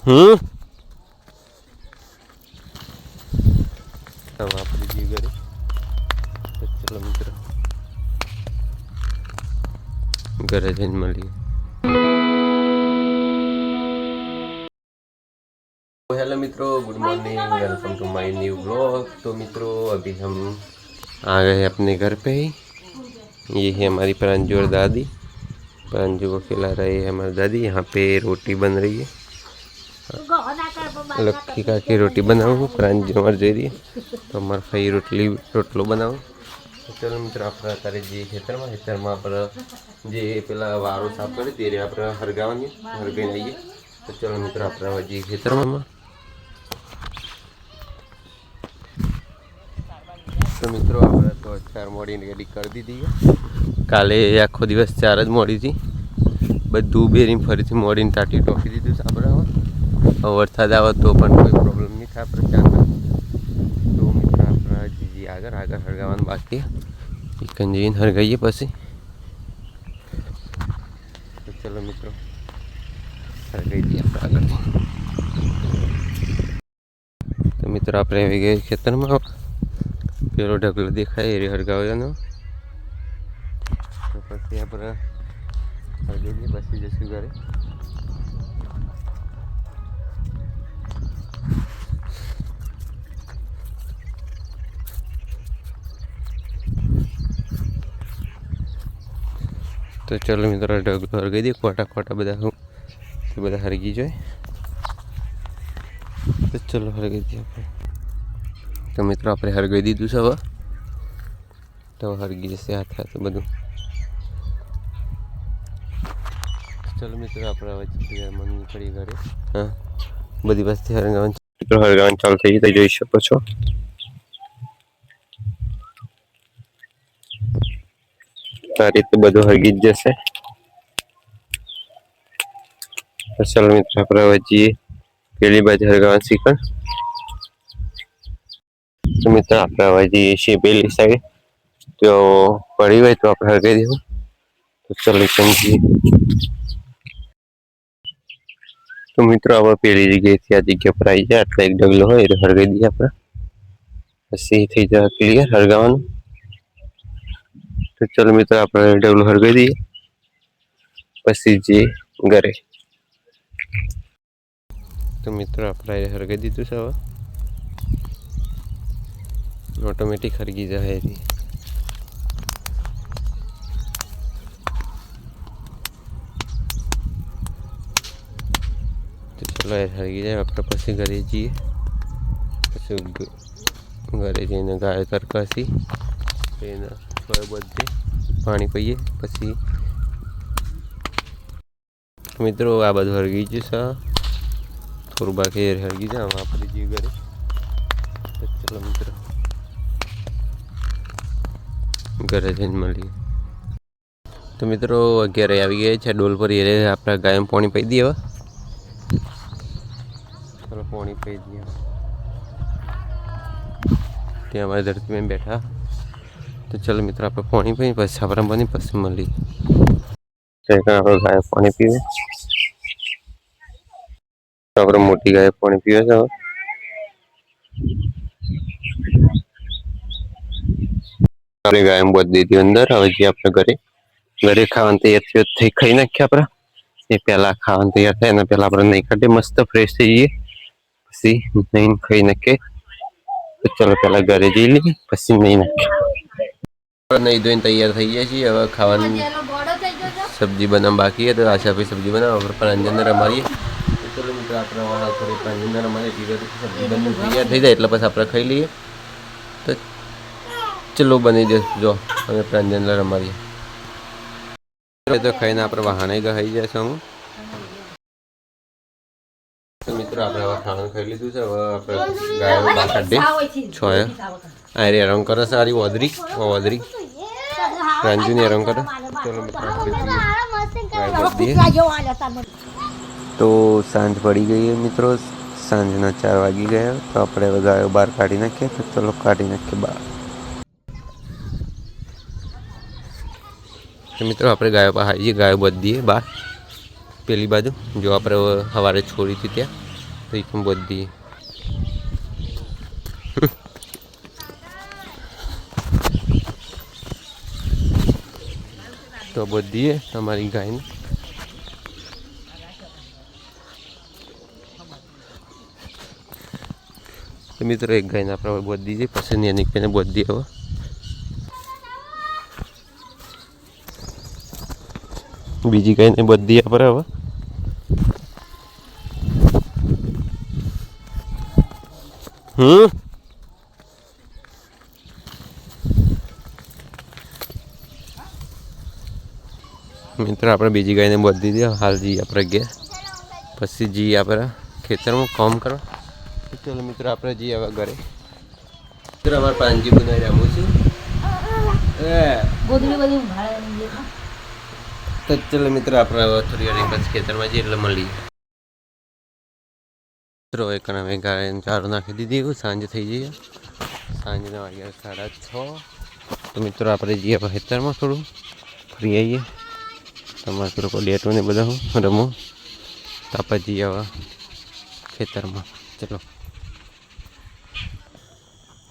હમ આપણે જી ઘરે ચલો મિત્રો ઘરે જઈને મળીએ. हेलो मित्रों, good morning, welcome to my new blog. तो मित्रों अभी हम आ गए हैं अपने घर पे ही। ये है हमारी प्रांजू और दादी। प्रांजू को खिला रही है हमारी दादी। यहाँ पे रोटी बन रही है। लक्की का की रोटी बनाऊँ, प्रांजू हमारे दे रही है तो हमारे भाई रोटलो बनाऊँ। तो चलो मित्र अपना तारे जी खेतर में आप जे पेला वारो साफ करे तेरे आप हरगावनी हरगाई लीजिए। तो चलो मित्र अपना जी खेतर में तो मित्रों આપણે તો 4 મોડીને રેડી કરી દીધી છે। કાલે આખો દિવસ 4 જ મોડી હતી, બધું બેરીને ફરીથી મોડીને ટાટી ટોકી દીધું છે આપણે। હવે વરસાદ આવે તો પણ કોઈ પ્રોબ્લેમ નહીં થાય આપણે 4 તો મિત્ર આપણે જીજી આગળ હરગાવાનું બાકી કંજીને હરગાઈએ પછી। તો ચલો મિત્રો હરગાઈ દઈએ આપણે આગળથી। તો મિત્રો આપણે આવી ગયા ખેતરમાં। પેલો ઢગલો દેખાય એ હરગાવવાનો તો પછી આપણે હરગાઈ દઈએ પછી જશું ઘરે। તો ચલો મિત્રો ઢગલો હરગાઈ દઈએ, ખોટા બધા હરગી જાય। તો ચલો હરગાઈ દઈએ આપણે। તો મિત્રો આપણે હરગાઈ દીધું છે હવે, તો હરગી જશે હાથ બધું। ચલો મિત્રો આપણે હવે મમ્મી પડી ઘરે। હા બધી વસ્તુ હરગાવાનું ચાલુ થઈ ગઈ, જોઈ શકો છો। આ રીતે બધું હરગી જ જશે। તો ચલો મિત્રો આપણે હવે જઈએ પેલી બાજુ હરગાવાનું શીખણ। તો મિત્રો આપણે હવે જઈએ છીએ પેલી સાઈડ, તો પડી હોય તો આપણે હરગાઈ દઈશું। તો ચલો સમજીએ। તો મિત્રો હવે પેલી જગ્યાએથી આ જગ્યા પર આવી જાય એટલે એક ઢગલો હોય એટલે હરગાઈ દઈએ આપણે, પછી થઈ જાય ક્લિયર હરગાવાનું। તો ચલો મિત્રો આપણે ઢગલો હરગાઈ દઈએ પછી જે ઘરે। તો મિત્રો આપણે હરગાઈ દીધું છે, હવે ઓટોમેટિક હરગી જાય એની। તો ચલો હરગી જાય આપણે પછી ઘરે જઈએ। પછી ઘરે જઈને ગાય તરકાશી એને બધે પાણી પીએ પછી મિત્રો આ બધું હરગી ગયું છે, થોડું બાકી હરગી જાય આપણે જઈએ ઘરે। તો ચલો મિત્રો ઘરે જઈને મળીએ। તો મિત્રો 11 આવી ગયા છે, ડોલ પર એ આપણે ગાયમ પાણી પી દઈએ। હવે ચલો પાણી પી દઈએ। ત્યાં અમારી ધરતી में बैठा। तो चलो मित्र आप पानी पी પછી આપણે બની પછી મળી આપણે ગાય પાણી પીવે। આપણે મોટી ગાય પાણી પીવે છે। આપણે ગાય બોધ દીધી અંદર। હવે જે આપણે ઘરે ખાવાનું તૈયાર થઈ ખાઈ નાખીએ આપણે। એ પહેલા ખાવાનું તૈયાર થાય એના પહેલા આપણે નહીં કાઢીએ, મસ્ત ફ્રેશ થઈ જઈએ પછી નહીં ખાઈ નાખીએ। તો ચલો પહેલા ઘરે જઈ લઈએ પછી નહીં નાખીએ। નહીં ધોઈને તૈયાર થઈ ગયા છીએ, હવે ખાવાની સબ્જી બનાવવા બાકી है। तो आशा भाई सब्जी बनाओ पर अंजन रमारिए। तो चलो मित्र આપણે થોડી અંજન રમારીએ ધીરે સબ્જી બની તૈયાર થઈ જાય એટલે પછી આપણે ખાઈ લઈએ। તો ચલો બની જો અમે અંજન રમારીએ। તો ખાઈને આપણે વાહણે ગઈ જાય છે। તો મિત્રો આપણે હવે ખાવાનું ખાઈ લીધું છે। હવે આપણે ગાયો બહાર કાઢીએ છોય આ રંગ કરે છે, સારી ઓદરી રાંજુની રંગ કરે। ચલો મિત્રો તો સાંજ પડી ગઈ है મિત્રો, સાંજના 4 વાગી ગયા। તો આપણે હવે ગાયો બહાર કાઢી નાખીએ। તો ચલો કાઢી નાખીએ બહાર। તો મિત્રો આપણે ગાયો બહાર ગાયો બધી દઈએ બહાર પેલી બાજુ, જો આપણે સવારે છોડી હતી ત્યાં। તો એ પણ બધી તો બધી તમારી ગાયને તો મિત્રો એક ગાયને આપણે બધી છે પછી એની કઈને બધી હવે બીજી ગાયને બધી આપણે હવે મિત્રો આપણે બીજી ગાયને બધી દે હાલ જઈએ આપણે ઘેર પછી જઈએ આપણે ખેતરમાં કામ કરવા ચલો મિત્રો આપણે જઈએ હવે ઘરે મિત્રો અમારે પાંજી બનાવી રમું છું તો ચલો મિત્રો આપણે હવે થોડી વાર પછી ખેતરમાં જઈએ એટલે મળીએ મિત્રો એક અમે ગાય ચારો નાખી દીધી સાંજ થઈ જઈએ સાંજના વાગ્યા 6:30 તો મિત્રો આપણે જઈએ ખેતરમાં થોડું ફરી આવીએ તમારે લોકો ડેટો ને બધા હું રમો તો આપણે જઈએ હવે ખેતરમાં ચલો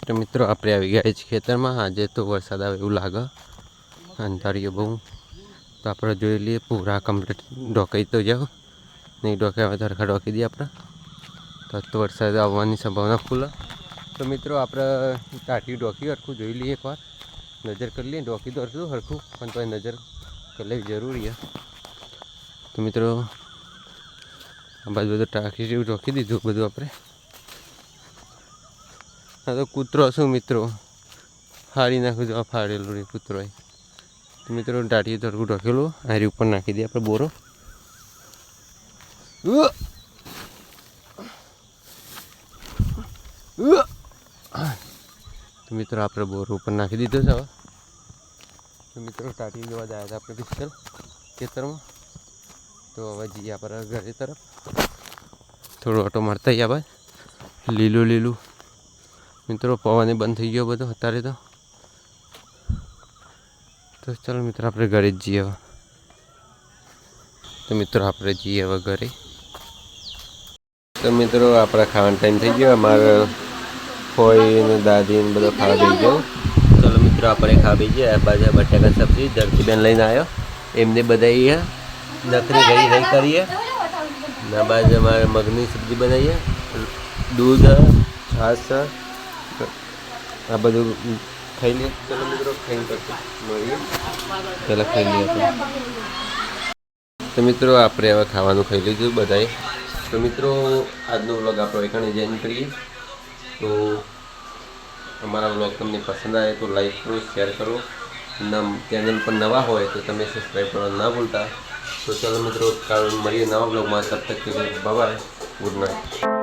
તો મિત્રો આપણે આવી ગયા છીએ ખેતરમાં આજે તો વરસાદ આવે એવું લાગે અંધારીઓ બહુ તો આપણે જોઈ લઈએ પૂરા કમ્પ્લીટ ડોકાઈ તો જાઓ નહીં ડોકે આવે ધરખા ડોકી દઈએ આપણે તો વરસાદ આવવાની સંભાવના ફૂલ તો મિત્રો આપણે કાઢી ડોકી હરખું જોઈ લઈએ એકવાર નજર કરી લઈએ ડોકી તો હરખું હરખું પણ તો નજર કરી લેવી જરૂરી છે તો મિત્રો આ બાજુ બધું ટાંકી જેવું ડોકી દીધું બધું આપણે હા તો કૂતરો શું મિત્રો ફાડી નાખ્યું જો ફાડેલું રે કૂતરો તો મિત્રો ટાંકી હરખું ઢોકેલું આરી ઉપર નાખી દઈએ આપણે બોરો તો મિત્રો આપણે બોર ઉપર નાખી દીધો છે હવે તો મિત્રો ટાટી લેવા જાય હતા આપણે પિસ્તલ ખેતરમાં તો હવે જઈએ આપણે ઘરે તરફ થોડો ઓટો મારતા ગયા લીલું લીલું મિત્રો પવને બંધ થઈ ગયો બધો અત્યારે તો ચાલો મિત્રો આપણે ઘરે જ જઈએ હવે તો મિત્રો આપણે જઈએ હવે ઘરે તો મિત્રો આપણા ખાવાનો ટાઈમ થઈ ગયો અમારે ફોઈ ને દાદી ને બધો ખાવા દઈ ગયો ચલો મિત્રો આપણે ખાવા દઈ ગયા બાજુ બટાકા સબ્જી ધરતીબેન લઈને આવ્યો એમને બધા નખરી ઘડી રહી કરીએ ના બાજુ અમારે મગની સબ્જી બનાવીએ દૂધ છાશ આ બધું ખાઈ લઈએ ચલો મિત્રો ખાઈને પછી મળીએ પહેલાં ખાઈ લઈએ તો મિત્રો આપણે હવે ખાવાનું ખાઈ લીધું બધાએ તો મિત્રો આજનો વ્લોગ આપણો એકાણે જેન કરીએ તો અમારા વ્લોગ તમને પસંદ આવે તો લાઈક કરો શેર કરો ચેનલ પર નવા હોય તો તમે સબસ્ક્રાઈબ કરવા ના ભૂલતા તો ચાલો મિત્રો કાલ મળીએ નવા વ્લોગમાં તબ તક કે બાય ગુડ નાઇટ